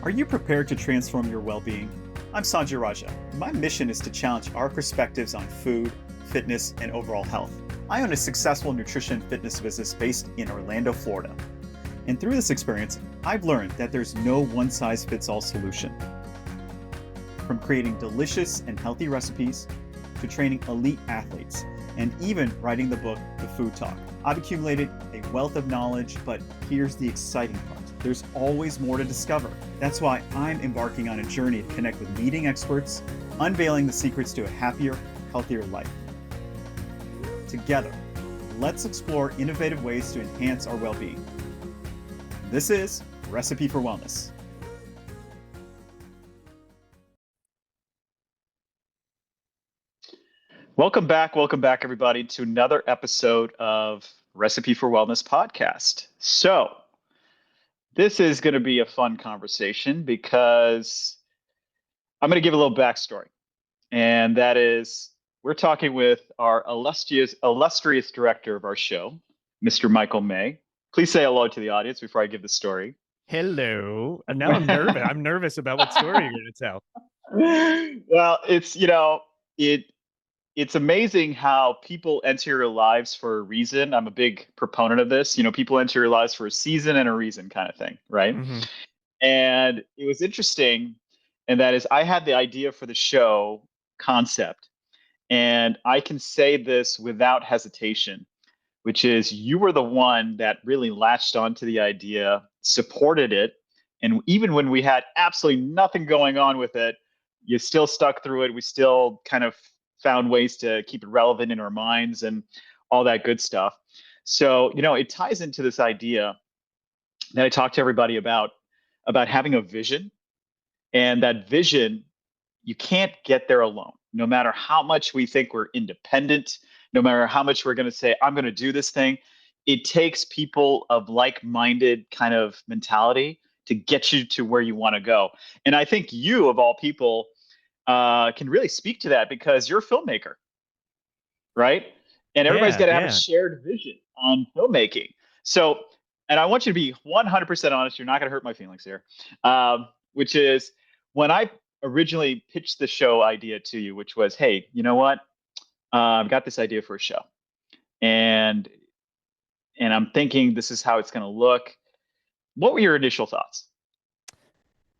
Are you prepared to transform your well-being? I'm Sanjay Raja. My mission is to challenge our perspectives on food, fitness, and overall health. I own a successful nutrition and fitness business based in Orlando, Florida. And through this experience, I've learned that there's no one-size-fits-all solution. From creating delicious and healthy recipes, to training elite athletes, and even writing the book, The Food Talk. I've accumulated a wealth of knowledge, but here's the exciting part. There's always more to discover. That's why I'm embarking on a journey to connect with leading experts, unveiling the secrets to a happier, healthier life. Together, let's explore innovative ways to enhance our well-being. This is Recipe for Wellness. Welcome back, everybody, to another episode of Recipe for Wellness podcast. So, this is going to be a fun conversation because I'm going to give a little backstory. And that is, we're talking with our illustrious director of our show, Mr. Michael May. Please say hello to the audience before I give the story. Hello. And now I'm nervous. I'm nervous about what story you're going to tell. Well, it's amazing how people enter your lives for a reason. I'm a big proponent of this. People enter your lives for a season and a reason kind of thing, right? Mm-hmm. And it was interesting, and that is I had the idea for the show concept, and I can say this without hesitation, which is you were the one that really latched onto the idea, supported it, and even when we had absolutely nothing going on with it, you still stuck through it. We still kind of found ways to keep it relevant in our minds and all that good stuff. So, it ties into this idea that I talked to everybody about having a vision. And that vision, you can't get there alone. No matter how much we think we're independent, no matter how much we're going to say, I'm going to do this thing, it takes people of like-minded kind of mentality to get you to where you want to go. And I think you, of all people, can really speak to that because you're a filmmaker, right? And everybody's got to have a shared vision on filmmaking. So, and I want you to be 100% honest. You're not going to hurt my feelings here, which is when I originally pitched the show idea to you, which was, hey, you know what? I've got this idea for a show, and I'm thinking this is how it's going to look. What were your initial thoughts?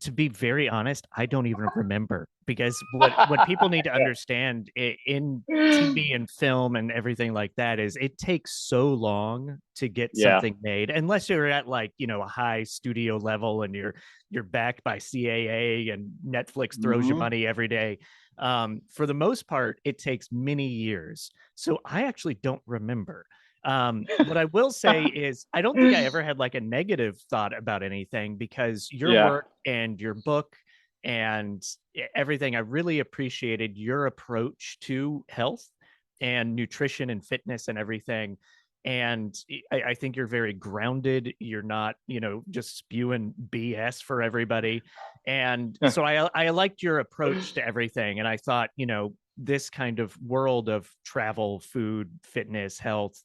To be very honest, I don't even remember, because what people need to understand in TV and film and everything like that is it takes so long to get something made, unless you're at a high studio level and you're backed by CAA and Netflix throws you money every day. For the most part, it takes many years. So I actually don't remember. What I will say is I don't think I ever had a negative thought about anything, because your work and your book and everything, I really appreciated your approach to health and nutrition and fitness and everything. And I think you're very grounded. You're not, just spewing BS for everybody. And so I liked your approach to everything. And I thought, this kind of world of travel, food, fitness, health,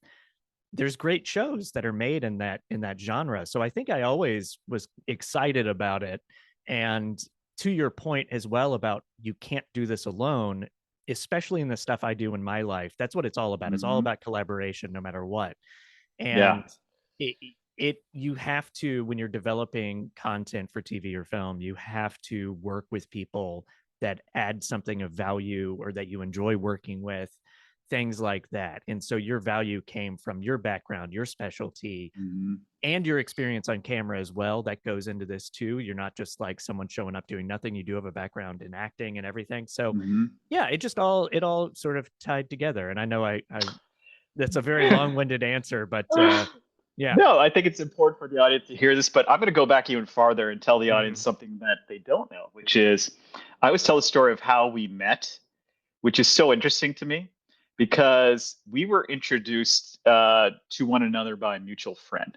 there's great shows that are made in that genre. So I think I always was excited about it. And to your point as well about you can't do this alone, especially in the stuff I do in my life. That's what it's all about. It's all about collaboration, no matter what. And you have to, when you're developing content for TV or film, you have to work with people that add something of value or that you enjoy working with, things like that. And so your value came from your background, your specialty, and your experience on camera as well. That goes into this too. You're not just like someone showing up doing nothing. You do have a background in acting and everything. So it all sort of tied together. And I know I that's a very long-winded answer, but No, I think it's important for the audience to hear this, but I'm going to go back even farther and tell the audience something that they don't know, which is I always tell the story of how we met, which is so interesting to me, because we were introduced to one another by a mutual friend.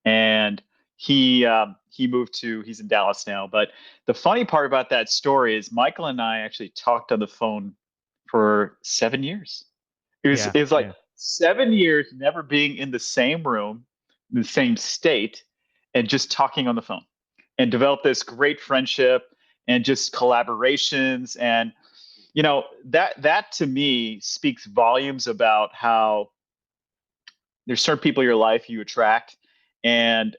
And he's in Dallas now. But the funny part about that story is Michael and I actually talked on the phone for 7 years. It was like 7 years never being in the same room, in the same state, and just talking on the phone. and developed this great friendship and just collaborations. And that to me speaks volumes about how there's certain people in your life you attract, and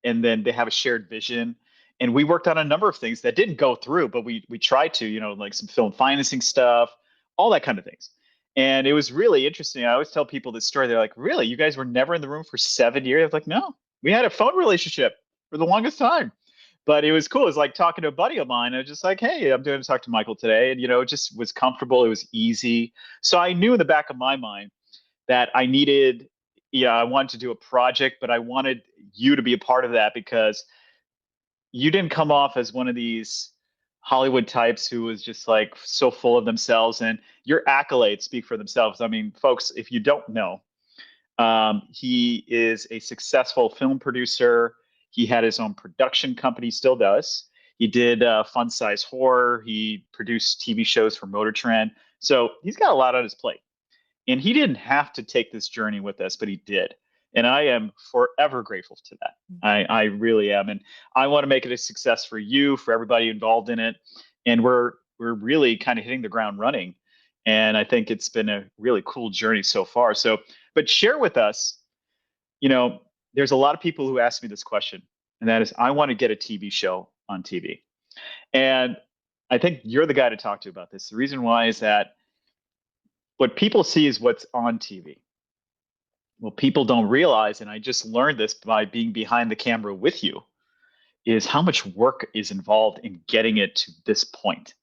then they have a shared vision. And we worked on a number of things that didn't go through, but we tried to, like some film financing stuff, all that kind of things. And it was really interesting. I always tell people this story. They're like, "Really? You guys were never in the room for 7 years?" I was like, "No, we had a phone relationship for the longest time." But it was cool. It was like talking to a buddy of mine. I was just like, "Hey, I'm doing to talk to Michael today," and it just was comfortable. It was easy. So I knew in the back of my mind that I needed, yeah, I wanted to do a project, but I wanted you to be a part of that because you didn't come off as one of these Hollywood types who was just like so full of themselves, and your accolades speak for themselves. I mean, folks, if you don't know, he is a successful film producer. He had his own production company, still does. He did Fun Size Horror. He produced TV shows for Motor Trend. So he's got a lot on his plate. And he didn't have to take this journey with us, but he did. And I am forever grateful to that. I really am. And I want to make it a success for you, for everybody involved in it. And we're really kind of hitting the ground running. And I think it's been a really cool journey so far. So, but share with us, you know, there's a lot of people who ask me this question, and that is, I want to get a TV show on TV. And I think you're the guy to talk to about this. The reason why is that what people see is what's on TV. What people don't realize, and I just learned this by being behind the camera with you, is how much work is involved in getting it to this point,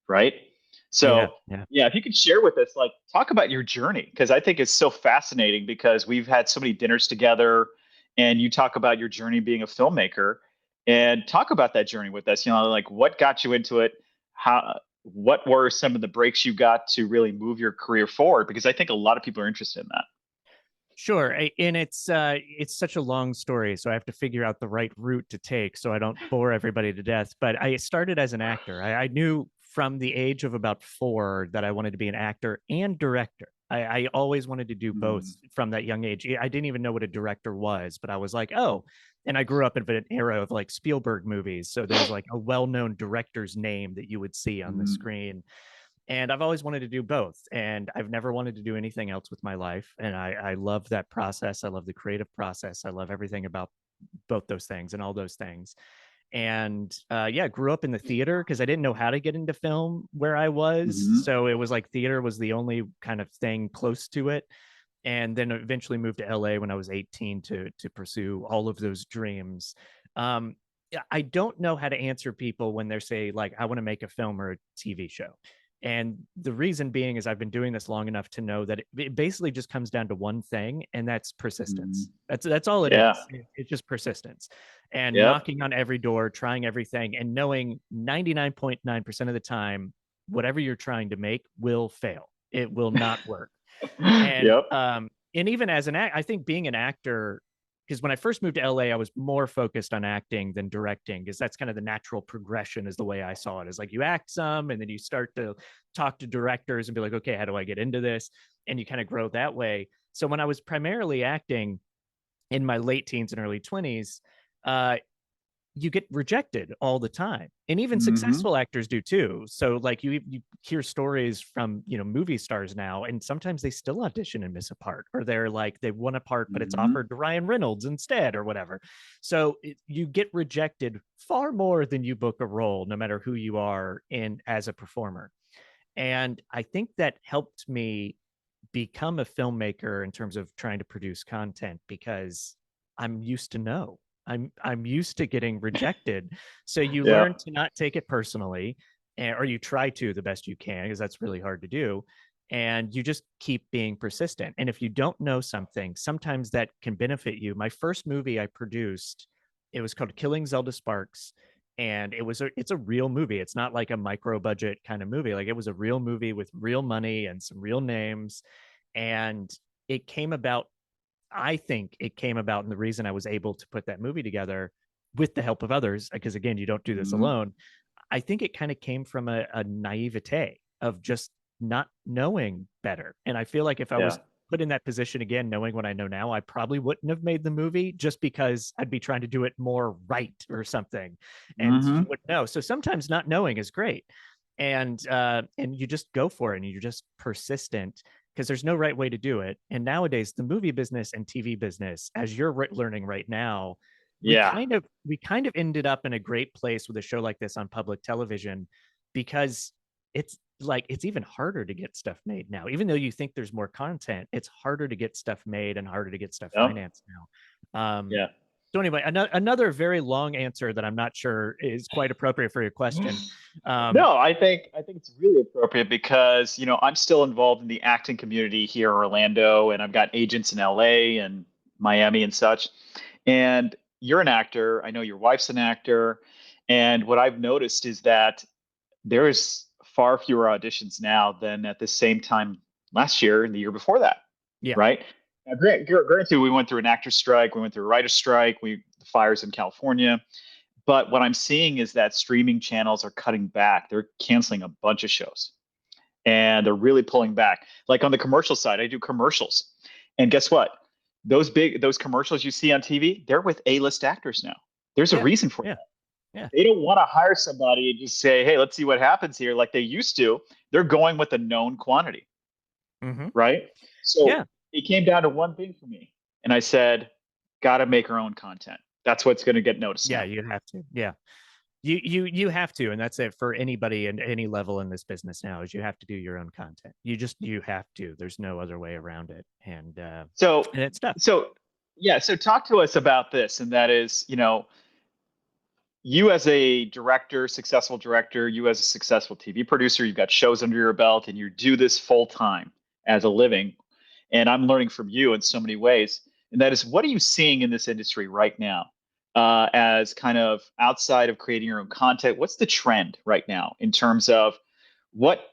right? Yeah, So, yeah. yeah, if you could share with us, like, talk about your journey, because I think it's so fascinating because we've had so many dinners together, and you talk about your journey being a filmmaker, and talk about that journey with us. Like what got you into it? What were some of the breaks you got to really move your career forward? Because I think a lot of people are interested in that. Sure. And it's such a long story, so I have to figure out the right route to take so I don't bore everybody to death. But I started as an actor. I knew from the age of about 4 that I wanted to be an actor and director. I always wanted to do both Mm, from that young age. I didn't even know what a director was, but I was like, oh, and I grew up in an era of like Spielberg movies. So there's like a well-known director's name that you would see on the mm, screen, and I've always wanted to do both, and I've never wanted to do anything else with my life. And I love that process. I love the creative process. I love everything about both those things and all those things. And yeah, grew up in the theater because I didn't know how to get into film where I was, mhm, so it was like theater was the only kind of thing close to it. And then eventually moved to LA when I was 18 to pursue all of those dreams. Yeah, I don't know how to answer people when they say like I want to make a film or a TV show. And the reason being is I've been doing this long enough to know that it basically just comes down to one thing, and that's persistence. mhm. That's all it Yeah. is. It's just persistence and Yep. knocking on every door, trying everything, and knowing 99.9% of the time, whatever you're trying to make will fail. It will not work. And Yep. and even as an act, I think being an actor, because when I first moved to LA, I was more focused on acting than directing, because that's kind of the natural progression, is the way I saw it. Is like you act some, and then you start to talk to directors and be like, okay, how do I get into this? And you kind of grow that way. So when I was primarily acting in my late teens and early 20s, uh, you get rejected all the time, and even Hmm. successful actors do too. So like you hear stories from movie stars now, and sometimes they still audition and miss a part, or they're like they won a part but it's Hmm. offered to Ryan Reynolds instead or whatever. So you get rejected far more than you book a role, no matter who you are in as a performer. And I think that helped me become a filmmaker in terms of trying to produce content, because I'm used to no. I'm used to getting rejected. So you Yeah. learn to not take it personally, or you try to the best you can, because that's really hard to do. And you just keep being persistent. And if you don't know something, sometimes that can benefit you. My first movie I produced, it was called Killing Zelda Sparks, and it's a real movie. It's not like a micro budget kind of movie. Like it was a real movie with real money and some real names. And it came about, I think it came about, and the reason I was able to put that movie together with the help of others, because again, you don't do this Hmm. alone. I think it kind of came from a naivete of just not knowing better. And I feel like if I was Yeah. put in that position again, knowing what I know now, I probably wouldn't have made the movie just because I'd be trying to do it more right or something, and you Hmm. wouldn't know. So sometimes not knowing is great, and you just go for it and you're just persistent because there's no right way to do it. And nowadays, the movie business and TV business, as you're learning right now, Yeah. we kind of ended up in a great place with a show like this on public television because it's like it's even harder to get stuff made now. Even though you think there's more content, it's harder to get stuff made and harder to get stuff Yep. financed now. Yeah. So anyway, another very long answer that I'm not sure is quite appropriate for your question. Um, No, I think it's really appropriate because, I'm still involved in the acting community here in Orlando, and I've got agents in LA and Miami and such. And you're an actor. I know your wife's an actor. And what I've noticed is that there is far fewer auditions now than at the same time last year and the year before that, yeah, right? Now, granted, we went through an actor strike, we went through a writer strike, the fires in California. But what I'm seeing is that streaming channels are cutting back. They're canceling a bunch of shows and they're really pulling back. Like on the commercial side, I do commercials. And guess what? Those commercials you see on TV, they're with A-list actors now. There's a yeah, reason for yeah, that. yeah. They don't want to hire somebody and just say, "Hey, let's see what happens here," like they used to. They're going with a known quantity, Mm-hmm. right? So Yeah, it came down to one thing for me. And I said, gotta make our own content. That's what's going to get noticed yeah. now. You have to. Yeah, you have to, and that's it for anybody and any level in this business now. Is you have to do your own content. You have to. There's no other way around it, So, and it's tough. so yeah, so talk to us about this. And that is, you as a director, successful director, you as a successful TV producer, you've got shows under your belt and you do this full time as a living. And I'm learning from you in so many ways. And that is, what are you seeing in this industry right now as kind of outside of creating your own content? What's the trend right now in terms of what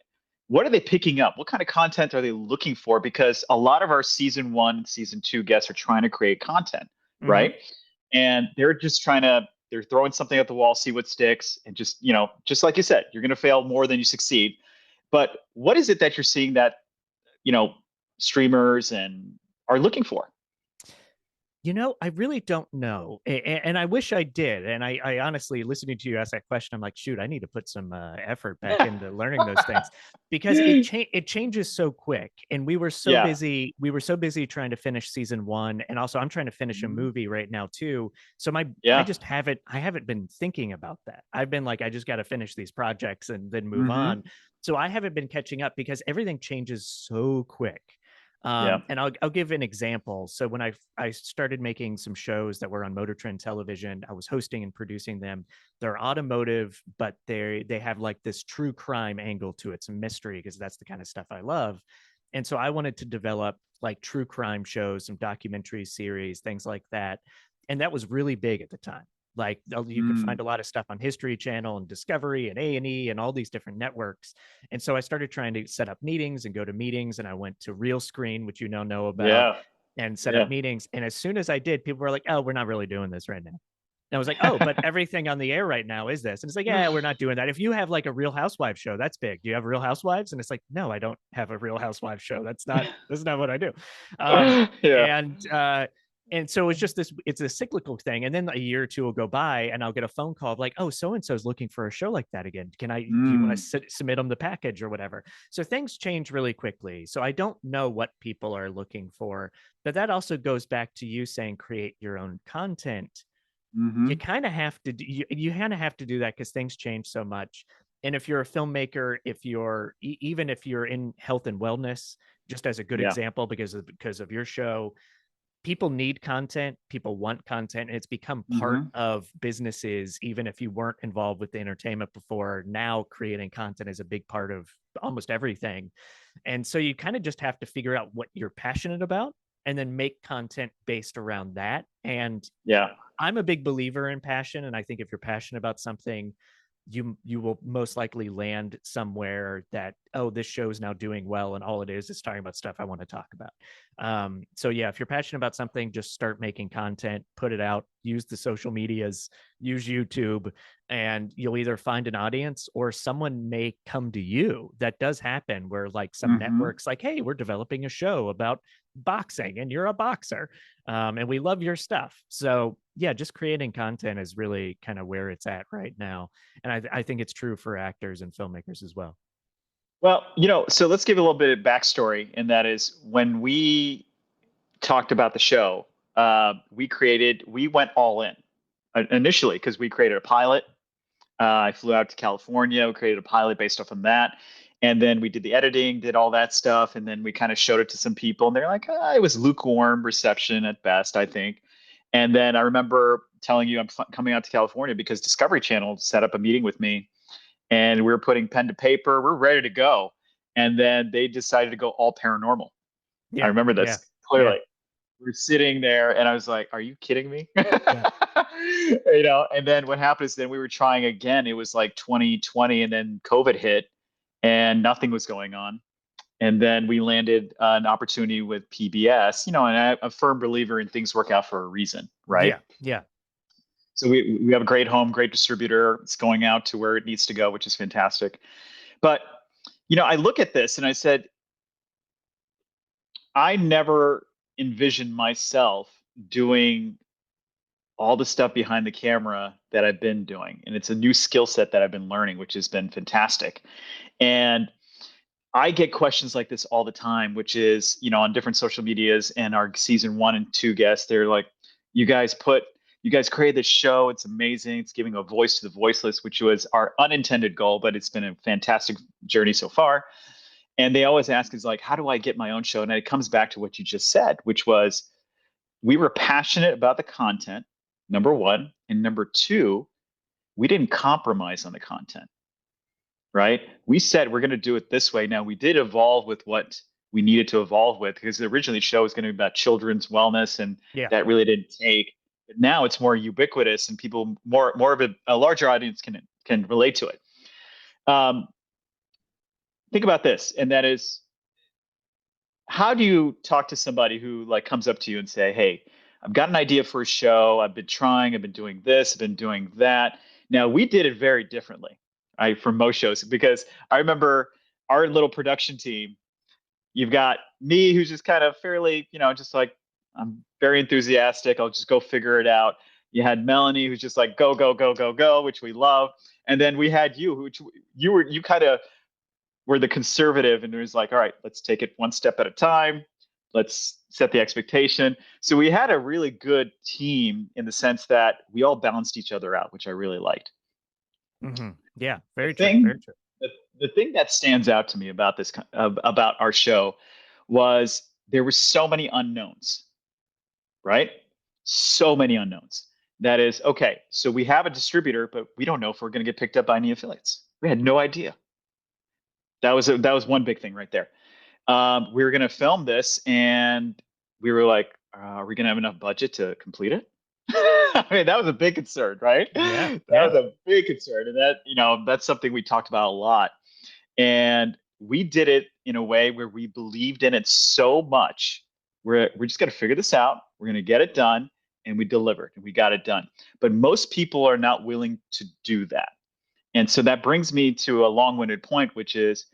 what are they picking up? What kind of content are they looking for? Because a lot of our season one, season two guests are trying to create content, Mm-hmm. right? And they're throwing something at the wall, see what sticks, and just like you said, you're going to fail more than you succeed. But what is it that you're seeing that you know streamers and are looking for? I really don't know, and I wish I did. And I honestly, listening to you ask that question, I'm like, shoot, I need to put some effort back into learning those things because it changes so quick. And we were so Yeah. busy, trying to finish season one, and also I'm trying to finish a Mhm. movie right now too. So Yeah. I haven't been thinking about that. I've been like, I just got to finish these projects and then move on. Hmm. So I haven't been catching up because everything changes so quick. Yeah. And I'll give an example. So when I started making some shows that were on Motor Trend Television, I was hosting and producing them. They're automotive, but they have like this true crime angle to it, some mystery, because that's the kind of stuff I love. And so I wanted to develop like true crime shows, some documentary series, things like that. And that was really big at the time. Like you could find Mm. a lot of stuff on History Channel and Discovery and A&E and all these different networks. And so I started trying to set up meetings and go to meetings. And I went to Real Screen, which know about, Yeah. and set up Yeah. meetings. And as soon as I did, people were like, "Oh, we're not really doing this right now." And I was like, "Oh, but everything on the air right now is this." And it's like, "Yeah, we're not doing that. If you have like a Real Housewives show, that's big. Do you have Real Housewives?" And it's like, "No, I don't have a Real Housewives show. That's not what I do." Um, Yeah. and and so it's just this, it's a cyclical thing. And then a year or two will go by and I'll get a phone call of like, "Oh, so and so's looking for a show like that again. Do you want Mm. to submit them the package or whatever?" So things change really quickly. So I don't know what people are looking for, but that also goes back to you saying create your own content. You Hmm. kind of have to you kind of have to do that because things change so much. And if you're a filmmaker, if you're even if you're in health and wellness, just as a good Yeah. example, because of your show, people need content, people want content, and it's become part Hmm. of businesses. Even if you weren't involved with the entertainment before, now creating content is a big part of almost everything. And so you kind of just have to figure out what you're passionate about and then make content based around that. And Yeah. I'm a big believer in passion, and I think if you're passionate about something, you will most likely land somewhere that, oh, this show is now doing well, and all it is talking about stuff I want to talk about. So yeah, if you're passionate about something, just start making content, put it out, use the social medias, use YouTube, and you'll either find an audience or someone may come to you. That does happen, where like some Hmm. networks like, hey, we're developing a show about boxing and you're a boxer, and we love your stuff. So yeah, just creating content is really kind of where it's at right now, and I think it's true for actors and filmmakers as well. Well, so let's give a little bit of backstory, and that is when we talked about the show, we went all in initially because we created a pilot. I flew out to California, we created a pilot based off of that. And then we did the editing, did all that stuff. And then we kind of showed it to some people, and they're like, it was lukewarm reception at best, I think. And then I remember telling you coming out to California because Discovery Channel set up a meeting with me, and we were putting pen to paper. We're ready to go. And then they decided to go all paranormal. I Yeah, remember yeah, this yeah, clearly. We're sitting there, and I was like, "Are you kidding me?" yeah. And then what happened is then we were trying again. It was like 2020, and then COVID hit, and nothing was going on. And then we landed an opportunity with PBS. And I'm a firm believer in things work out for a reason, right? Yeah, yeah, So we have a great home, great distributor. It's going out to where it needs to go, which is fantastic. But I look at this and I said, I never envisioned myself doing all the stuff behind the camera that I've been doing. And it's a new skill set that I've been learning, which has been fantastic. And I get questions like this all the time, which is, on different social medias and our season 1 and 2 guests, they're like, you guys created this show. It's amazing. It's giving a voice to the voiceless, which was our unintended goal, but it's been a fantastic journey so far. And they always ask is like, how do I get my own show? And it comes back to what you just said, which was we were passionate about the content, number one. And number two, we didn't compromise on the content, right? We said we're going to do it this way. Now, we did evolve with what we needed to evolve with because originally the show was going to be about children's wellness, and yeah. that really didn't take. But now it's more ubiquitous, and people more of a larger audience can relate to it. Um, think about this, and that is, how do you talk to somebody who like comes up to you and say, "Hey, I've got an idea for a show. I've been trying. I've been doing this. I've been doing that." Now we did it very differently, right, for most shows because I remember our little production team. You've got me, who's just kind of fairly, just like I'm very enthusiastic. I'll just go figure it out. You had Melanie, who's just like go, go, go, go, go, which we love, and then we had you, which you kind of were the conservative, and it was like, all right, let's take it one step at a time. Let's set the expectation. So we had a really good team in the sense that we all balanced each other out, which I really liked. Mm-hmm. Yeah, The very true, very thing, true. the thing that stands out to me about about our show was there were so many unknowns, right? So many unknowns. That is okay. So we have a distributor, but we don't know if we're going to get picked up by any affiliates. We had no idea. That was one big thing right there. We were going to film this, and we were like, "Are we going to have enough budget to complete it?" I mean, that was a big concern, right? Yeah, That yeah, was a big concern, and that's something we talked about a lot. And we did it in a way where we believed in it so much. We're just going to figure this out. We're going to get it done, and we delivered, and we got it done. But most people are not willing to do that, and so that brings me to a long-winded point, which is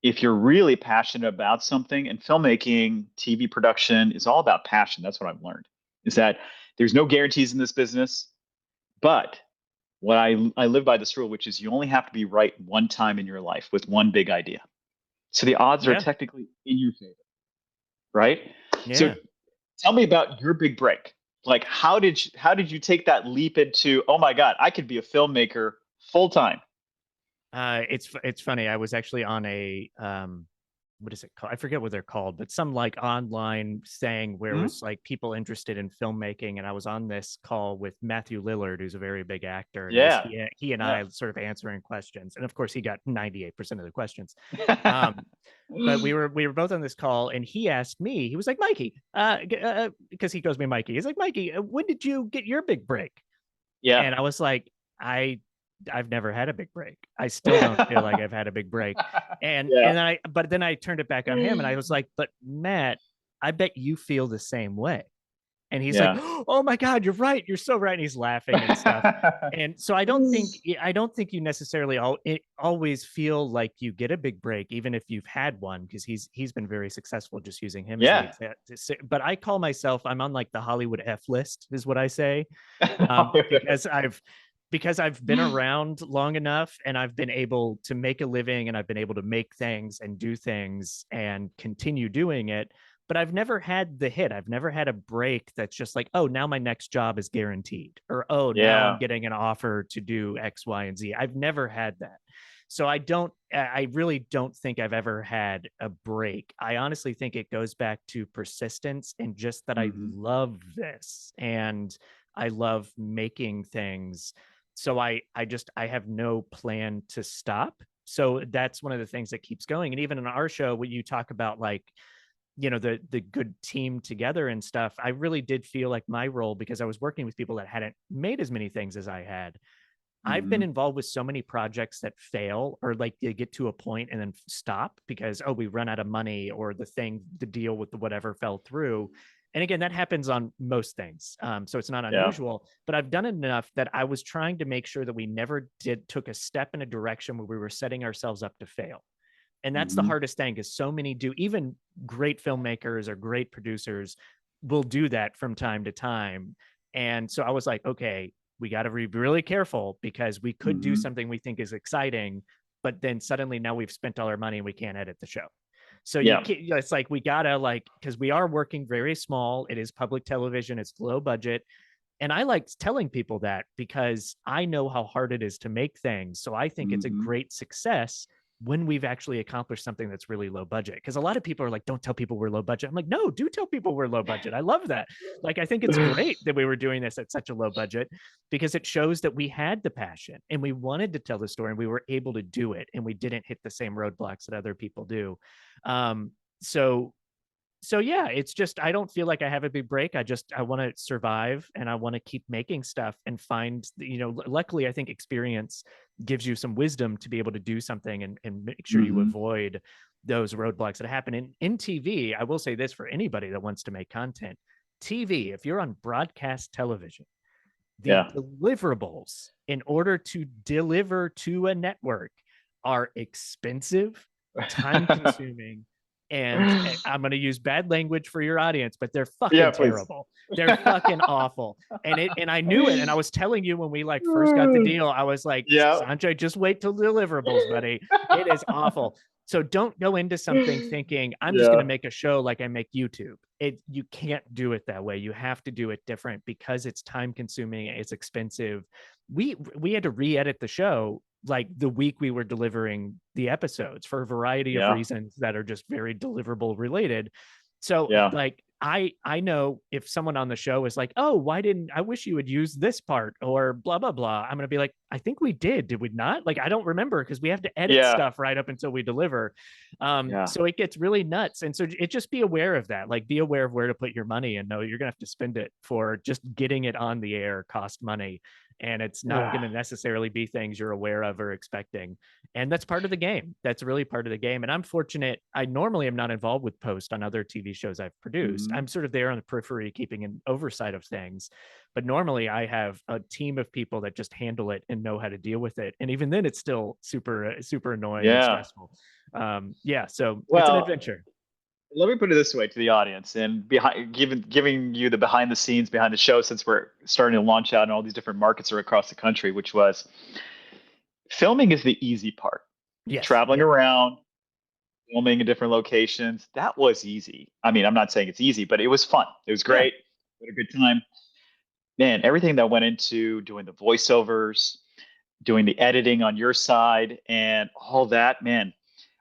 if you're really passionate about something, and filmmaking, TV production is all about passion. That's what I've learned is that there's no guarantees in this business, but what I live by this rule, which is you only have to be right one time in your life with one big idea. So the odds are yeah, technically in your favor, right? So yeah. tell me about your big break. Like how did you take that leap into, oh my God, I could be a filmmaker full time? It's funny. I was actually on a what is it called? I forget what they're called, but some like online thing where it Hmm. was like people interested in filmmaking, and I was on this call with Matthew Lillard, who's a very big actor, and it was Yeah. he and Yeah. I sort of answering questions, and of course he got 98% of the questions. Um, but we were both on this call, and he asked me, he was like, Mikey, because he goes me Mikey. He's like, Mikey, when did you get your big break? Yeah. And I was like, I I've never had a big break. I still don't feel like I've had a big break. Yeah. But then I turned it back on him and I was like, but Matt, I bet you feel the same way. And he's like, Yeah. oh my God, you're right. You're so right. And he's laughing and stuff. And so I don't think you necessarily always feel like you get a big break, even if you've had one, because he's been very successful, just using him as the Yeah. example. But I call myself, I'm on like the Hollywood F list, is what I say, because I've been around long enough and I've been able to make a living and I've been able to make things and do things and continue doing it. But I've never had the hit. I've never had a break that's just like, oh, now my next job is guaranteed, or oh, now I'm Yeah. getting an offer to do X, Y, and Z. I've never had that. So I really don't think I've ever had a break. I honestly think it goes back to persistence and just that I Hmm. love this and I love making things. So I have no plan to stop. So that's one of the things that keeps going. And even in our show, when you talk about like, the good team together and stuff, I really did feel like my role, because I was working with people that hadn't made as many things as I had. I've been Hmm. involved with so many projects that fail, or like they get to a point and then stop because, oh, we run out of money, or the deal with the whatever fell through. And again, that happens on most things. So it's not Yeah. unusual, but I've done it enough that I was trying to make sure that we never took a step in a direction where we were setting ourselves up to fail. And that's the Hmm. hardest thing, because so many do. Even great filmmakers or great producers will do that from time to time. And so I was like, okay, we got to be really careful, because we could do Hmm. something we think is exciting, but then suddenly now we've spent all our money and we can't edit the show. So you Yeah. can't, it's like we gotta, like, because we are working very small, it is public television, it's low budget. And I like telling people that because I know how hard it is to make things. So I think it's a Hmm. great success when we've actually accomplished something that's really low budget. Because a lot of people are like, don't tell people we're low budget. I'm like, no, do tell people we're low budget. I love that. Like, I think it's great that we were doing this at such a low budget, because it shows that we had the passion and we wanted to tell the story and we were able to do it, and we didn't hit the same roadblocks that other people do. Um, so yeah, it's just, I don't feel like I have a big break. I want to survive and I want to keep making stuff and find, luckily I think experience gives you some wisdom to be able to do something and make sure you Hmm. avoid those roadblocks that happen in TV. I will say this for anybody that wants to make content. TV, if you're on broadcast television, the Yeah. deliverables in order to deliver to a network are expensive, time consuming, and I'm going to use bad language for your audience, but they're Yeah, fucking please. terrible. They're fucking awful. And I knew it. And I was telling you when we like first got the deal, I was like, Yeah. Sanjay, just wait till deliverables, buddy. It is awful. So don't go into something thinking I'm just going to Yeah. make a show like I make YouTube. You can't do it that way. You have to do it different, because it's time consuming, it's expensive. We had to re-edit the show like the week we were delivering the episodes, for a variety of Yeah. reasons that are just very deliverable related. So Yeah. like I know if someone on the show is like, oh, why didn't I wish you would use this part or blah blah blah, I'm gonna be like, I think we did we not? Like, I don't remember, because we have to edit Yeah. stuff right up until we deliver. Yeah. So it gets really nuts. And so it just be aware of that. Like, be aware of where to put your money and know you're gonna have to spend it for just getting it on the air cost money. And it's not going Yeah. to necessarily be things you're aware of or expecting. And that's part of the game. That's really part of the game. And I'm fortunate. I normally am not involved with post on other TV shows I've produced. Hmm. I'm sort of there on the periphery, keeping an oversight of things. But normally I have a team of people that just handle it and know how to deal with it. And even then, it's still super, super annoying and Yeah. stressful. Yeah. So it's an Well, adventure. let me put it this way to the audience, and behind giving you the behind the scenes behind the show, since we're starting to launch out in all these different markets or across the country, which was filming is the easy part. Yes. Traveling Yeah. around, filming in different locations, that was easy. I mean, I'm not saying it's easy, but it was fun. It was Yeah. great. We had a good time. Man, everything that went into doing the voiceovers, doing the editing on your side, and all that, man,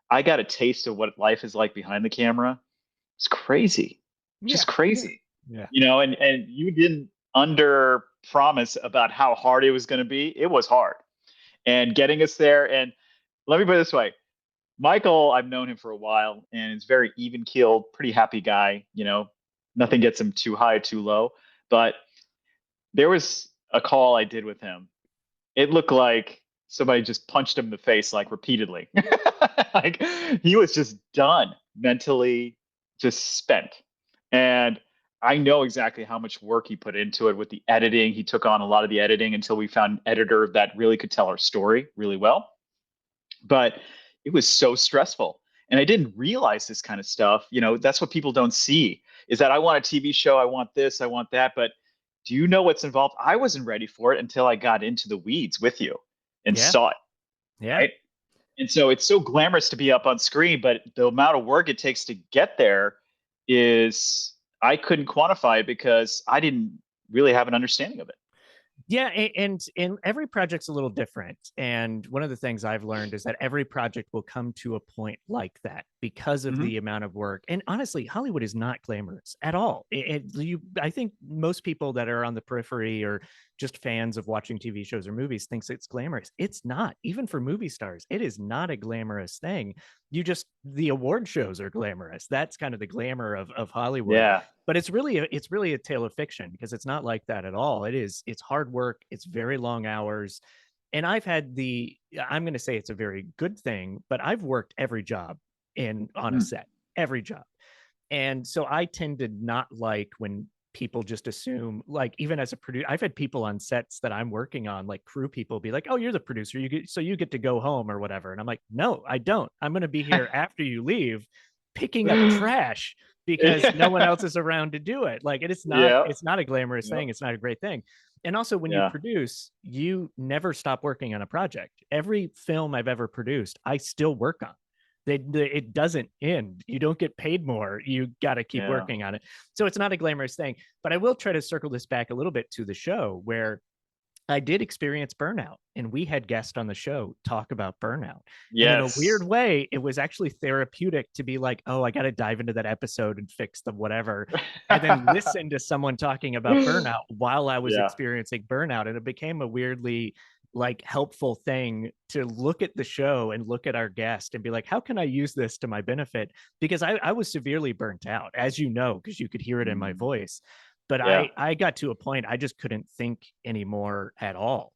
I got a taste of what life is like behind the camera. It's crazy, just Yeah. crazy, Yeah. and you didn't under promise about how hard it was going to be. It was hard, and getting us there. And let me put it this way: Michael, I've known him for a while, and he's very even keeled, pretty happy guy. Nothing gets him too high, too low. But there was a call I did with him. It looked like somebody just punched him in the face like repeatedly. Like he was just done, mentally just spent. And I know exactly how much work he put into it with the editing. He took on a lot of the editing until we found an editor that really could tell our story really well. But it was so stressful. And I didn't realize this kind of stuff. You know, that's what people don't see is that I want a TV show, I want this, I want that. But do you know what's involved? I wasn't ready for it until I got into the weeds with you and Yeah. saw it, Yeah. right? And so it's so glamorous to be up on screen, but the amount of work it takes to get there is I couldn't quantify it because I didn't really have an understanding of it. Yeah, and every project's a little different. And one of the things I've learned is that every project will come to a point like that because of Hmm. the amount of work. And honestly, Hollywood is not glamorous at all. I think most people that are on the periphery or just fans of watching TV shows or movies thinks it's glamorous. It's not. Even for movie stars, it is not a glamorous thing. The award shows are glamorous. That's kind of the glamour of Hollywood, Yeah. but it's really a tale of fiction because it's not like that at all. It's hard work, it's very long hours. And I'm going to say it's a very good thing, but I've worked every job in on a Mm. set, every job. And so I tend to not like when people just assume, like, even as a producer, I've had people on sets that I'm working on, like crew people, be like, "Oh, you're the producer, you get to go home or whatever." And I'm like, "No, I don't. I'm going to be here after you leave picking up trash because no one else is around to do it." Like, Yeah. it's not a glamorous Yeah. thing, it's not a great thing. And also, when you Yeah. produce, you never stop working on a project. Every film I've ever produced, I still work on. It doesn't end. You don't get paid more. You got to keep Yeah. working on it. So it's not a glamorous thing. But I will try to circle this back a little bit to the show where I did experience burnout, and we had guests on the show talk about burnout. And in a weird Yes. way, it was actually therapeutic to be like, "Oh, I got to dive into that episode and fix the whatever," and then listen to someone talking about burnout while I was Yeah. experiencing burnout. And it became a weirdly like helpful thing to look at the show and look at our guest and be like, how can I use this to my benefit? Because I was severely burnt out, as you know, because you could hear it in my Mm. voice. But Yeah. I got to a point I just couldn't think anymore at all.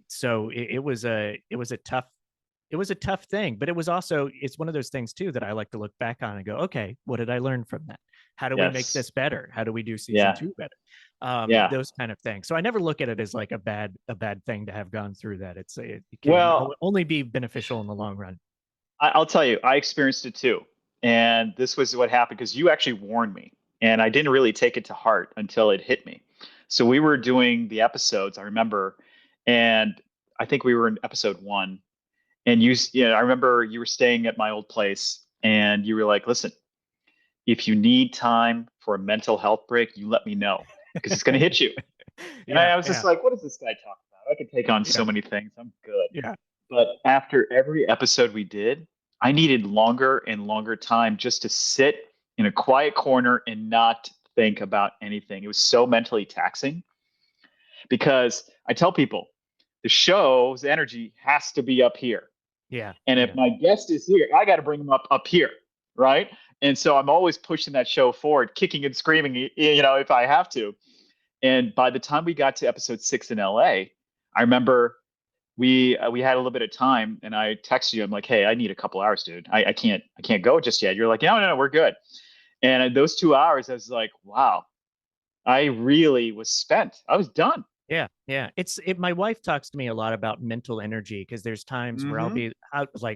So it was a tough thing, but it's one of those things too that I like to look back on and go, okay, what did I learn from that? How do we make Yes. this better? How do we do season Yeah. two better? Yeah. Those kind of things. So I never look at it as like a bad thing to have gone through that. It can Well, only be beneficial in the long run. I'll tell you, I experienced it too. And this was what happened because you actually warned me. And I didn't really take it to heart until it hit me. So we were doing the episodes, I remember, and I think we were in episode one. And I remember you were staying at my old place and you were like, listen, if you need time for a mental health break, you let me know because it's going to hit you. And Yeah, I was just yeah, like, what does this guy talk about? I could take on yeah, so many things. I'm good. yeah, But after every episode we did, I needed longer and longer time just to sit in a quiet corner and not think about anything. It was so mentally taxing because I tell people the show's energy has to be up here. yeah, And if yeah. my guest is here, I got to bring them up here, right? And so I'm always pushing that show forward, kicking and screaming, if I have to. And by the time we got to episode 6 in LA, I remember we had a little bit of time, and I texted you. I'm like, hey, I need a couple hours, dude. I can't go just yet. You're like, no, we're good. And in those 2 hours, I was like, wow, I really was spent. I was done. Yeah, yeah. My wife talks to me a lot about mental energy because there's times where Hmm.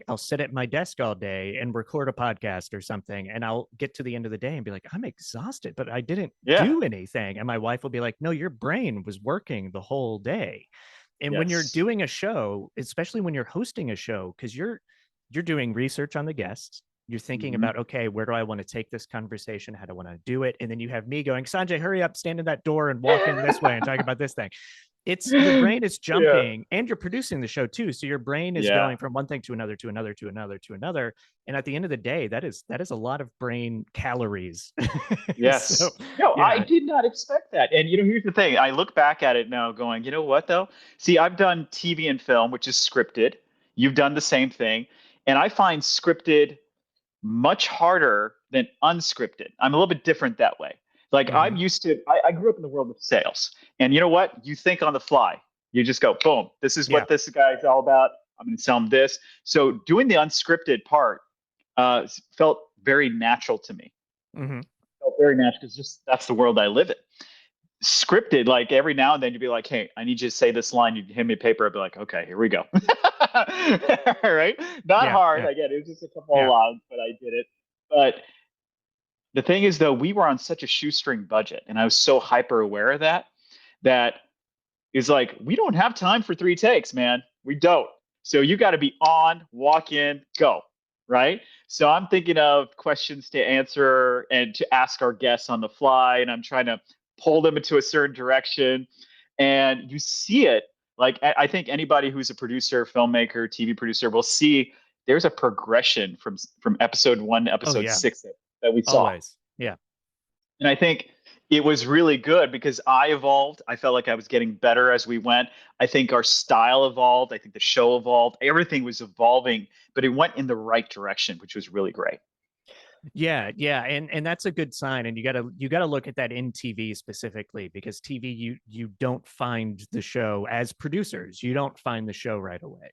I'll sit at my desk all day and record a podcast or something, and I'll get to the end of the day and be like, I'm exhausted, but I didn't Yeah. do anything. And my wife will be like, no, your brain was working the whole day. And when you're Yes. doing a show, especially when you're hosting a show, because you're doing research on the guests, you're thinking Hmm. about, okay, where do I want to take this conversation? How do I want to do it? And then you have me going, Sanjay, hurry up, stand in that door and walk in this way and talk about this thing. It's your brain is Yeah. jumping, and you're producing the show too. So your brain is Yeah. going from one thing to another, to another, to another, to another. And at the end of the day, that is a lot of brain calories. So Yes. No, I yeah. did not expect that. And here's the thing. I look back at it now going, you know what though? See, I've done TV and film, which is scripted. You've done the same thing. And I find scripted much harder than unscripted. I'm a little bit different that way. Like I'm Mhm. used to, I grew up in the world of sales. And you know what? You think on the fly. You just go, boom, this is Yeah. what this guy's all about. I'm going to sell him this. So doing the unscripted part felt very natural to me. Hmm. Felt very natural because just that's the world I live in. Scripted, like every now and then you'd be like, hey, I need you to say this line. You'd hand me a paper. I'd be like, okay, here we go. Right? Not Yeah. hard. Yeah. I get it. It was just a couple of Yeah. lines, but I did it. But the thing is, though, we were on such a shoestring budget, and I was so hyper aware of that, that is like, we don't have time for three takes, man. We don't. So you got to be on, walk in, go. Right. So I'm thinking of questions to answer and to ask our guests on the fly. And I'm trying to pull them into a certain direction. And you see it. Like, I think anybody who's a producer, filmmaker, TV producer will see there's a progression from episode 1 to Oh episode yeah. 6 that we saw. Always. Yeah. And I think it was really good because I evolved. I felt like I was getting better as we went. I think our style evolved. I think the show evolved. Everything was evolving, but it went in the right direction, which was really great. Yeah, yeah, and that's a good sign. And you gotta look at that in TV specifically, because TV, you don't find the show as producers. You don't find the show right away.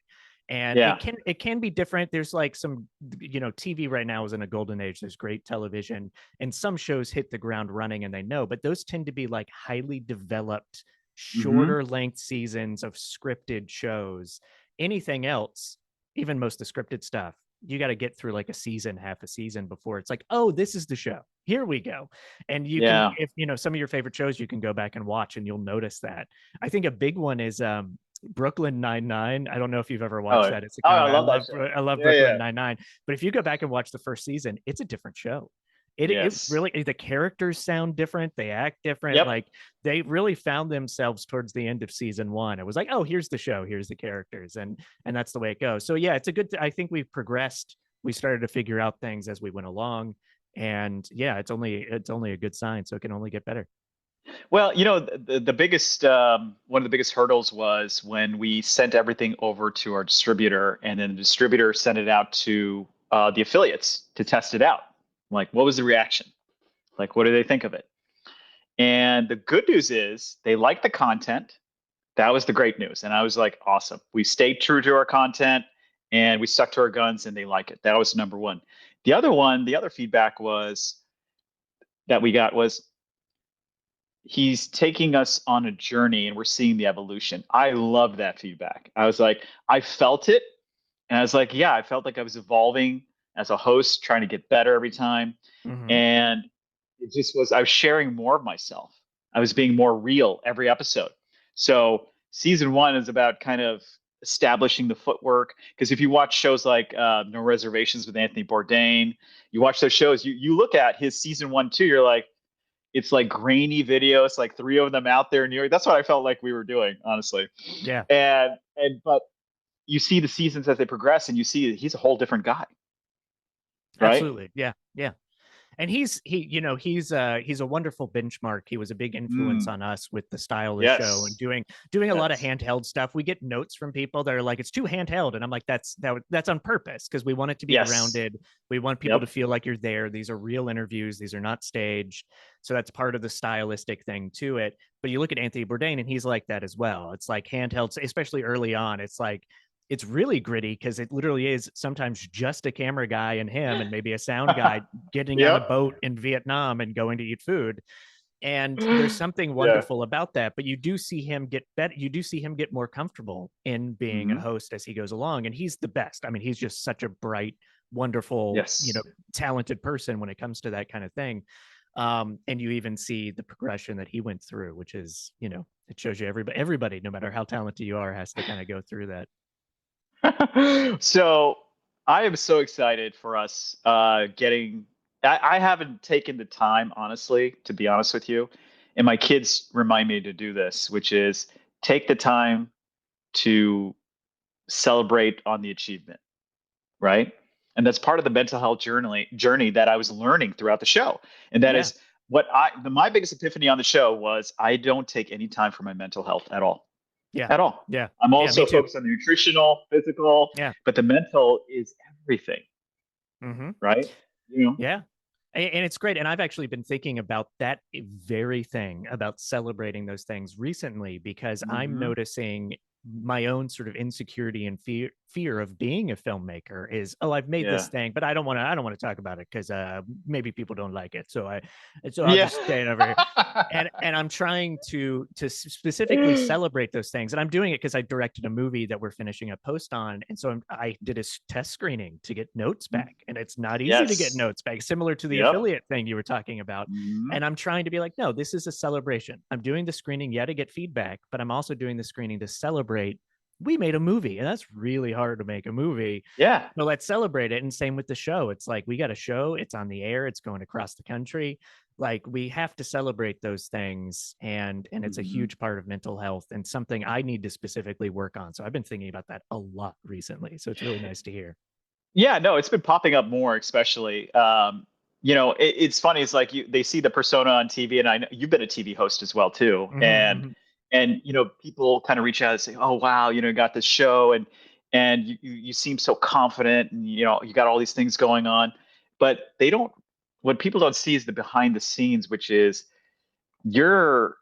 And Yeah. it can be different. There's like some, TV right now is in a golden age. There's great television, and some shows hit the ground running and they know, but those tend to be like highly developed, Hmm. shorter length seasons of scripted shows. Anything else, even most of the scripted stuff, you got to get through like a season, half a season before it's like, oh, this is the show. Here we go. And you can, Yeah. if some of your favorite shows, you can go back and watch and you'll notice that. I think a big one is Brooklyn Nine-Nine. I don't know if you've ever Oh, watched that. It's a oh, kind of, I love that show. I love Yeah. Brooklyn Yeah. Nine-Nine. But if you go back and watch the first season, it's a different show. It Yes. really, the characters sound different, they act different. Yep. Like, they really found themselves towards the end of season 1. It was like, oh, here's the show, here's the characters, and that's the way it goes. So yeah, it's a good, I think we've progressed. We started to figure out things as we went along, and yeah, it's only a good sign, so it can only get better. Well, the biggest one of the biggest hurdles was when we sent everything over to our distributor, and then the distributor sent it out to the affiliates to test it out. Like, what was the reaction? Like, what do they think of it? And the good news is they like the content. That was the great news. And I was like, awesome. We stayed true to our content and we stuck to our guns and they like it. That was number one. The other feedback was that we got was he's taking us on a journey and we're seeing the evolution. I love that feedback. I was like, I felt it. And I was like, yeah, I felt like I was evolving as a host, trying to get better every time. Mm-hmm. And it just was, I was sharing more of myself. I was being more real every episode. So season 1 is about kind of establishing the footwork. Because if you watch shows like No Reservations with Anthony Bourdain, you watch those shows, you look at his season 1 too, you're like, it's like grainy video. It's like 3 of them out there in New York. That's what I felt like we were doing, honestly. Yeah. But you see the seasons as they progress, and you see he's a whole different guy, right? Absolutely. Yeah. Yeah. And he's a wonderful benchmark. He was a big influence Mm, on us with the style of the show, and yes, doing a lot of yes, handheld stuff. We get notes from people that are like, it's too handheld, and I'm like, that's on purpose, because we want it to be yes, grounded. We want people to yep. feel like you're there. These are real interviews, these are not staged. So that's part of the stylistic thing to it. But you look at Anthony Bourdain and he's like that as well. It's like handheld, especially early on. It's like, it's really gritty because it literally is sometimes just a camera guy and him and maybe a sound guy getting on a Yep. boat in Vietnam and going to eat food. And there's something Yeah. wonderful about that, but you do see him get better. You do see him get more comfortable in being a Hmm. host as he goes along. And he's the best. I mean, he's just such a bright, wonderful, Yes. talented person when it comes to that kind of thing. And you even see the progression that he went through, which is, it shows you everybody, no matter how talented you are, has to kind of go through that. So I am so excited for us getting. I haven't taken the time, honestly, to be honest with you. And my kids remind me to do this, which is take the time to celebrate on the achievement, right? And that's part of the mental health journey that I was learning throughout the show. And that Yeah. is my biggest epiphany on the show was I don't take any time for my mental health at all. Yeah. At all. Yeah. I'm Yeah. Me also too. focused on the nutritional, physical, Yeah. but the mental is everything, Mm-hmm. right? You know? Yeah. And it's great. And I've actually been thinking about that very thing, about celebrating those things recently, because I'm Hmm. noticing my own sort of insecurity and fear of being a filmmaker is, oh, I've made this Yeah. thing, but I don't want to talk about it because maybe people don't like it, so I'll Yeah. just stay it over here. And I'm trying to specifically celebrate those things, and I'm doing it because I directed a movie that we're finishing a post on, and so I did a test screening to get notes back, and it's not easy to get Yes. notes back, similar to the Yep. affiliate thing you were talking about. Hmm. And I'm trying to be like, no, this is a celebration. I'm doing the screening, yeah, to get feedback, but I'm also doing the screening to celebrate we made a movie, and that's really hard to make a movie. Yeah. So let's celebrate it. And same with the show. It's like we got a show, it's on the air, it's going across the country. Like we have to celebrate those things, and it's a Hmm. huge part of mental health and something I need to specifically work on. So I've been thinking about that a lot recently. So it's really nice to hear. Yeah, no, it's been popping up more, especially. It's funny. It's like they see the persona on TV, and I know you've been a TV host as well too, and Mm-hmm. people kind of reach out and say, "Oh, wow, you got this show, and you seem so confident, and you got all these things going on," but they don't. What people don't see is the behind the scenes, which is you're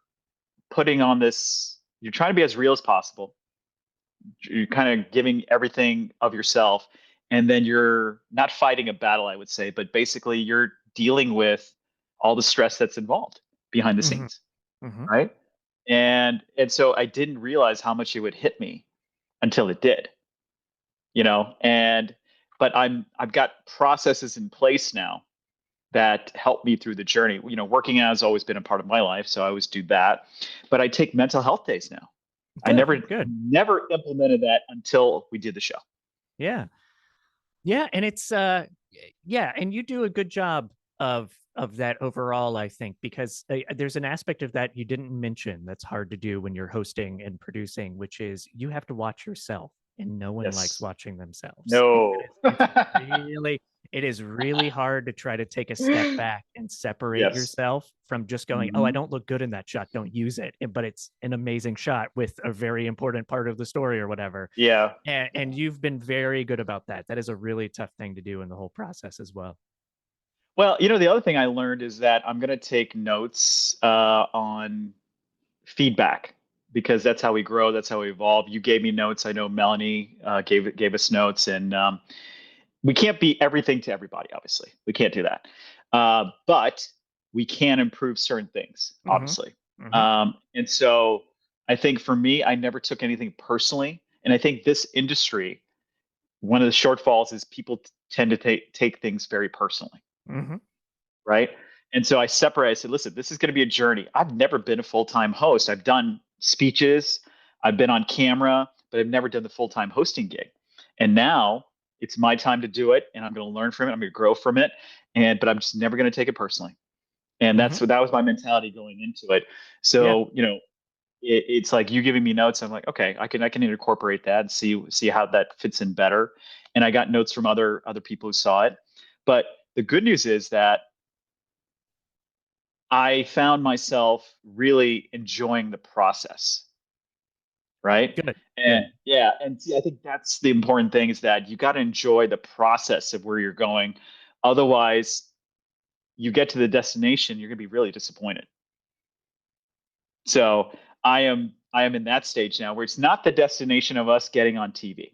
putting on this. You're trying to be as real as possible. You're kind of giving everything of yourself, and then you're not fighting a battle, I would say, but basically you're dealing with all the stress that's involved behind the Mm-hmm. scenes, Mm-hmm. right? And so I didn't realize how much it would hit me until it did, and but I've got processes in place now that help me through the journey. Working out has always been a part of my life, so I always do that, but I take mental health days now. I Good, good. never implemented that until we did the show. Yeah. Yeah, and it's yeah, and you do a good job of that overall, I think, because there's an aspect of that you didn't mention that's hard to do when you're hosting and producing, which is you have to watch yourself, and no one likes Yes. watching themselves. No. It is really hard to try to take a step back and separate Yes. yourself from just going, oh, I Hmm. don't look good in that shot, don't use it. But it's an amazing shot with a very important part of the story or whatever. Yeah. And you've been very good about that. That is a really tough thing to do in the whole process as well. Well, the other thing I learned is that I'm going to take notes on feedback because that's how we grow. That's how we evolve. You gave me notes. I know Melanie gave us notes, and we can't be everything to everybody. Obviously, we can't do that. But we can improve certain things, Mm-hmm. obviously. Mm-hmm. And so I think for me, I never took anything personally, and I think this industry, one of the shortfalls is people tend to take things very personally, Mm-hmm. right? And so I separate. I said, listen, this is going to be a journey. I've never been a full-time host. I've done speeches, I've been on camera, but I've never done the full-time hosting gig. And now it's my time to do it, and I'm going to learn from it. I'm going to grow from it, but I'm just never going to take it personally. And Mm-hmm. that was my mentality going into it. Yeah. So it's like you giving me notes. I'm like, okay, I can incorporate that and see how that fits in better. And I got notes from other people who saw it. But the good news is that I found myself really enjoying the process, right? Good. And Good. yeah, and see, I think that's the important thing is that you got to enjoy the process of where you're going. Otherwise, you get to the destination, you're going to be really disappointed. So I am in that stage now where it's not the destination of us getting on TV.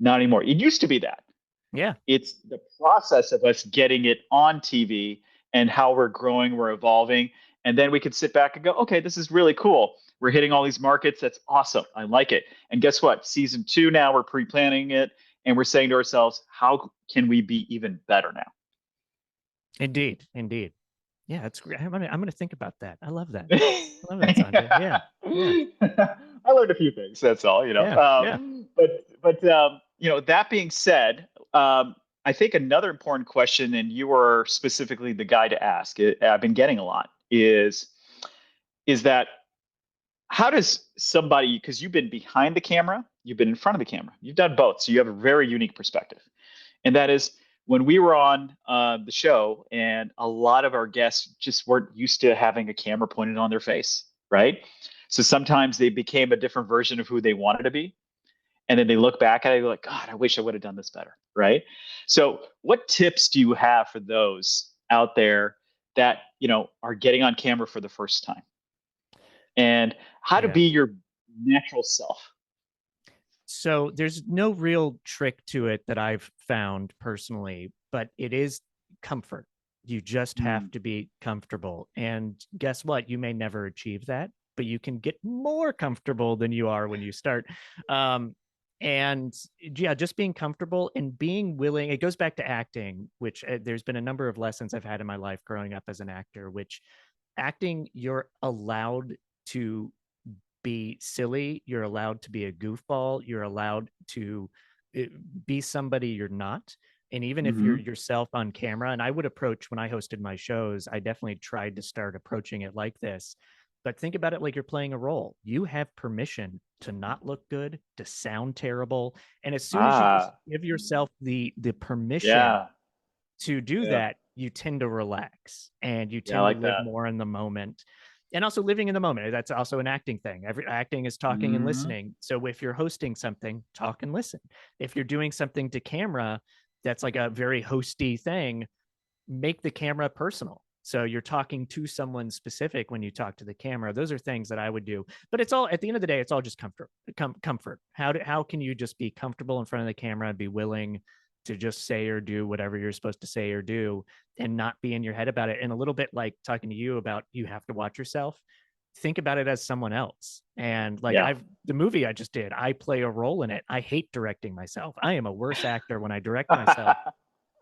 Not anymore. It used to be that. Yeah. It's the process of us getting it on TV and how we're growing, we're evolving. And then we could sit back and go, okay, this is really cool. We're hitting all these markets. That's awesome. I like it. And guess what? Season 2 now, we're pre planning it and we're saying to ourselves, how can we be even better now? Indeed. Indeed. Yeah, that's great. I'm gonna think about that. I love that. I love that, Sanjay. Yeah. I Yeah. learned a few things. That's all. Yeah. Yeah. But that being said, I think another important question, and you are specifically the guy to ask. I've been getting a lot. Is that how does somebody, because you've been behind the camera, you've been in front of the camera, you've done both, so you have a very unique perspective. And that is when we were on the show, and a lot of our guests just weren't used to having a camera pointed on their face, right? So sometimes they became a different version of who they wanted to be. And then they look back at it like, God, I wish I would have done this better, right? So, what tips do you have for those out there that, are getting on camera for the first time, and how to Yeah. be your natural self. So there's no real trick to it that I've found personally, but it is comfort. You just have Mm. to be comfortable. And guess what? You may never achieve that, but you can get more comfortable than you are when you start. Um, and yeah, just being comfortable and being willing. It goes back to acting, which there's been a number of lessons I've had in my life growing up as an actor, which acting, you're allowed to be silly. You're allowed to be a goofball. You're allowed to uh, be somebody you're not. And even if you're Hmm. yourself on camera, and I would approach when I hosted my shows, I definitely tried to start approaching it like this. But think about it like you're playing a role. You have permission to not look good, to sound terrible. And as soon as you just Ah, give yourself the permission yeah, to do yeah, that, you tend to relax and you yeah. I tend to like live that. more in the moment. And also living in the moment. That's also an acting thing. Every acting is talking and Hmm. listening. So if you're hosting something, talk and listen. If you're doing something to camera, that's like a very hosty thing, make the camera personal. So you're talking to someone specific when you talk to the camera. Those are things that I would do. But it's all, at the end of the day, it's all just comfort. Comfort. How can you just be comfortable in front of the camera and be willing to just say or do whatever you're supposed to say or do and not be in your head about it? And a little bit like talking to you about you have to watch yourself. Think about it as someone else. And like Yeah. the movie I just did, I play a role in it. I hate directing myself. I am a worse actor when I direct myself,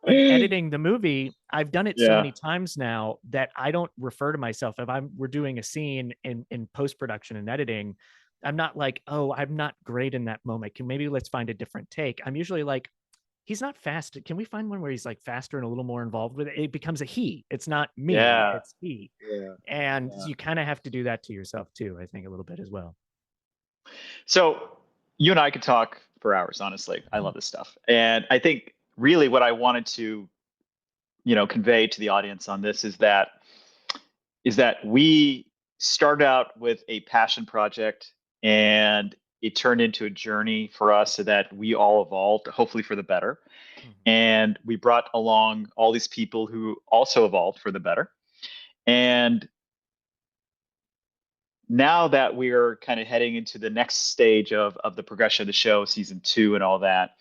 but editing the movie, I've done it so Yeah. many times now that I don't refer to myself. If we're doing a scene in post production and editing, I'm not like, oh, I'm not great in that moment. Maybe let's find a different take. I'm usually like, he's not fast. Can we find one where he's like faster and a little more involved with it? It becomes a he. It's not me. Yeah. It's he. Yeah. And Yeah. you kind of have to do that to yourself too. I think a little bit as well. So you and I could talk for hours, honestly. I love this stuff. And I think really what I wanted to, convey to the audience on this is that we started out with a passion project, and it turned into a journey for us so that we all evolved, hopefully for the better. Mhm. And we brought along all these people who also evolved for the better. And now that we're kind of heading into the next stage of the progression of the show, season two, and all that,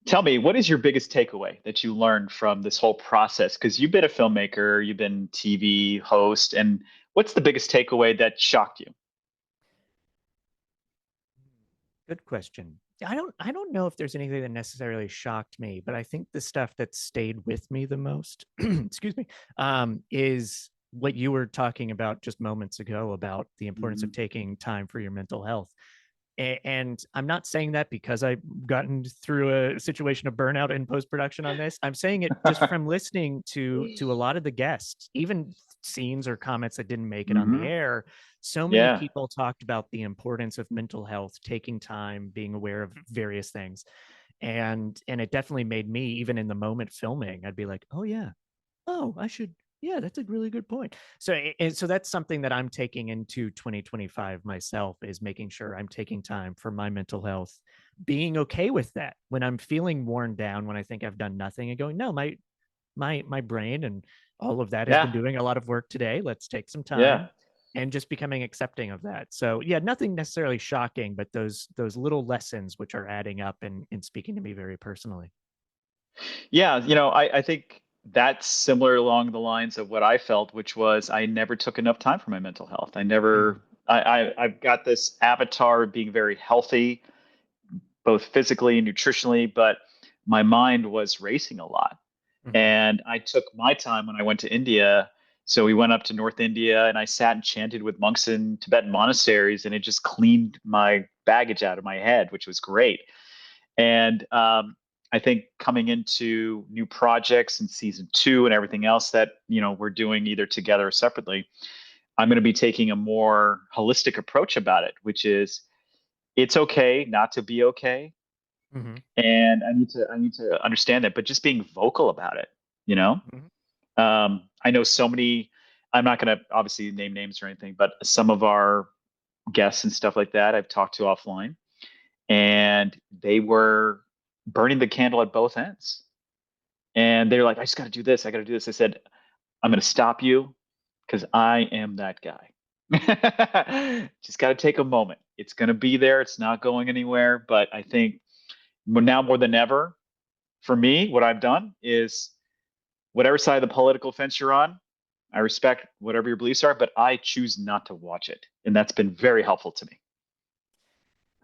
tell me, what is your biggest takeaway that you learned from this whole process? Because you've been a filmmaker, you've been TV host, and what's the biggest takeaway that shocked you? Good question. I don't know if there's anything that necessarily shocked me, but I think the stuff that stayed with me the most, excuse me, is what you were talking about just moments ago about the importance of Hmm. taking time for your mental health. And I'm not saying that because I've gotten through a situation of burnout in post production on this. I'm saying it just from listening to a lot of the guests, even scenes or comments that didn't make it on the Hmm. air. So many Yeah. people talked about the importance of mental health, taking time, being aware of various things, and it definitely made me, even in the moment filming, I'd be like, oh yeah, oh, I should. Yeah, that's a really good point. So, and so that's something that I'm taking into 2025 myself, is making sure I'm taking time for my mental health, being okay with that when I'm feeling worn down, when I think I've done nothing, and going, no, my brain and all of that has been Yeah. doing a lot of work today. Let's take some Yeah. time and just becoming accepting of that. So yeah, nothing necessarily shocking, but those little lessons which are adding up and speaking to me very personally. Yeah. I think that's similar along the lines of what I felt, which was I never took enough time for my mental health. I Mm-hmm. never, I've got this avatar of being very healthy, both physically and nutritionally, but my mind was racing a lot. Mm-hmm. And I took my time when I went to India. So we went up to North India and I sat and chanted with monks in Tibetan monasteries, and it just cleaned my baggage out of my head, which was great. And I think coming into new projects in season two and everything else that we're doing either together or separately, I'm going to be taking a more holistic approach about it, which is it's okay not to be okay, Mm-hmm. and I need to understand that, but just being vocal about it, you know. Mm-hmm. I know so many. I'm not going to obviously name names or anything, but some of our guests and stuff like that I've talked to offline, and they were burning the candle at both ends. And they're like, I just got to do this. I got to do this. I said, I'm going to stop you because I am that guy. Just got to take a moment. It's going to be there. It's not going anywhere. But I think now more than ever, for me, what I've done is whatever side of the political fence you're on, I respect whatever your beliefs are, but I choose not to watch it. And that's been very helpful to me.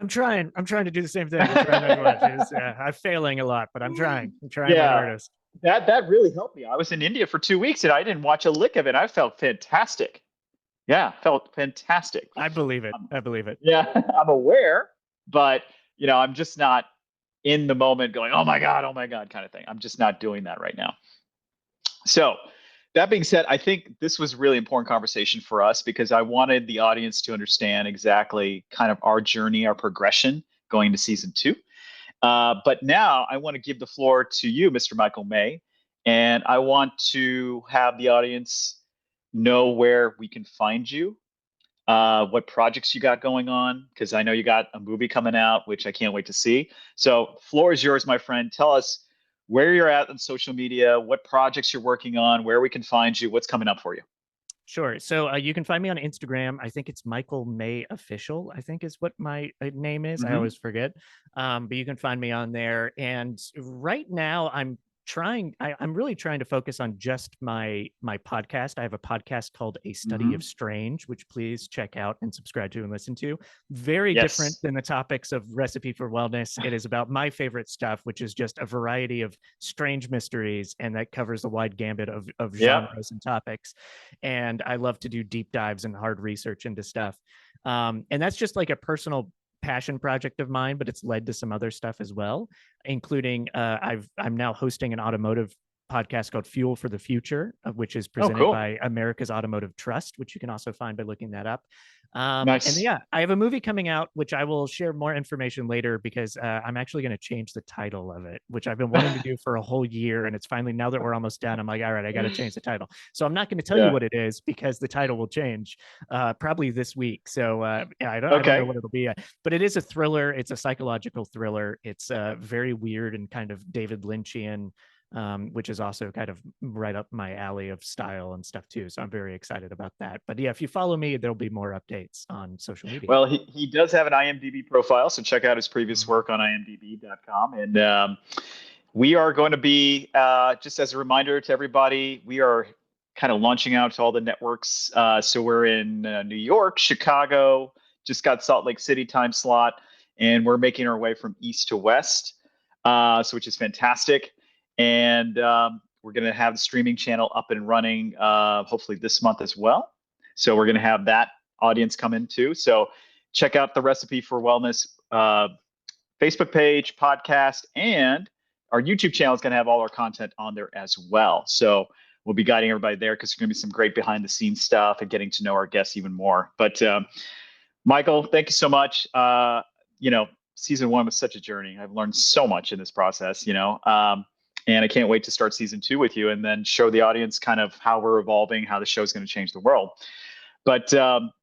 I'm trying. I'm trying to do the same thing. I'm trying not to watch it. I'm failing a lot, but I'm trying. I'm trying my Yeah, hardest. that really helped me. I was in India for 2 weeks and I didn't watch a lick of it. I felt fantastic. Yeah, felt fantastic. I believe it. Um, I believe it. yeah, I'm aware, but I'm just not in the moment going, oh my God, kind of thing. I'm just not doing that right now. So, that being said, I think this was a really important conversation for us because I wanted the audience to understand exactly kind of our journey, our progression going into season two. But now I want to give the floor to you, Mr. Michael May, and I want to have the audience know where we can find you, what projects you got going on, because I know you got a movie coming out, which I can't wait to see. So, floor is yours, my friend. Tell us where you're at on social media, what projects you're working on, where we can find you, what's coming up for you. Sure. So you can find me on Instagram. I think it's Michael May Official, I think is what my name is. I Mm-hmm. always forget. But you can find me on there. And right now I'm really trying to focus on just my podcast. I have a podcast called A Study Mm-hmm. of Strange, which please check out and subscribe to and listen to. Very different Yes. than the topics of Recipe for Wellness. It is about my favorite stuff, which is just a variety of strange mysteries, and that covers a wide gambit of Yep. genres and topics. And I love to do deep dives and hard research into stuff. And that's just like a personal passion project of mine, but it's led to some other stuff as well, including I'm now hosting an automotive podcast called Fuel for the Future, which is Oh, presented cool. by America's Automotive Trust, which you can also find by looking that up. And Nice. yeah, I have a movie coming out, which I will share more information later because I'm actually going to change the title of it, which I've been wanting to do for a whole year. And it's finally, now that we're almost done, I'm like, all right, I got to change the title. So I'm not going to tell you Yeah. what it is because the title will change probably this week. So yeah, I don't know Okay. what it'll be yet, but it is a thriller. It's a psychological thriller. It's very weird and kind of David Lynchian, which is also kind of right up my alley of style and stuff too. So I'm very excited about that. But yeah, if you follow me, there'll be more updates on social media. Well, he does have an IMDb profile, so check out his previous Mhm. work on imdb.com. And we are going to be, just as a reminder to everybody, we are kind of launching out to all the networks. So we're in New York, Chicago, just got Salt Lake City time slot, and we're making our way from east to west, so which is fantastic. And we're going to have the streaming channel up and running hopefully this month as well. So we're going to have that audience come in too. So check out the Recipe for Wellness Facebook page, podcast, and our YouTube channel is going to have all our content on there as well. So we'll be guiding everybody there because there's going to be some great behind the scenes stuff and getting to know our guests even more. But Michael, thank you so much. Season one was such a journey. I've learned so much in this process, and I can't wait to start season two with you and then show the audience kind of how we're evolving, how the show is going to change the world. But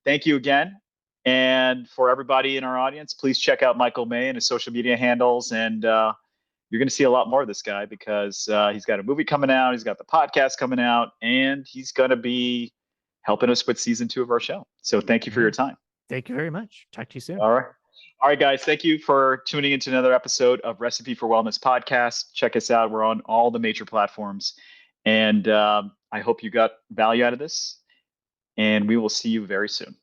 thank you again. And for everybody in our audience, please check out Michael May and his social media handles. And you're going to see a lot more of this guy because he's got a movie coming out, he's got the podcast coming out, and he's going to be helping us with season two of our show. So thank you for Yeah. your time. Thank you very much. Talk to you soon. All right. All right, guys. Thank you for tuning into another episode of Recipe for Wellness podcast. Check us out. We're on all the major platforms. And I hope you got value out of this. And we will see you very soon.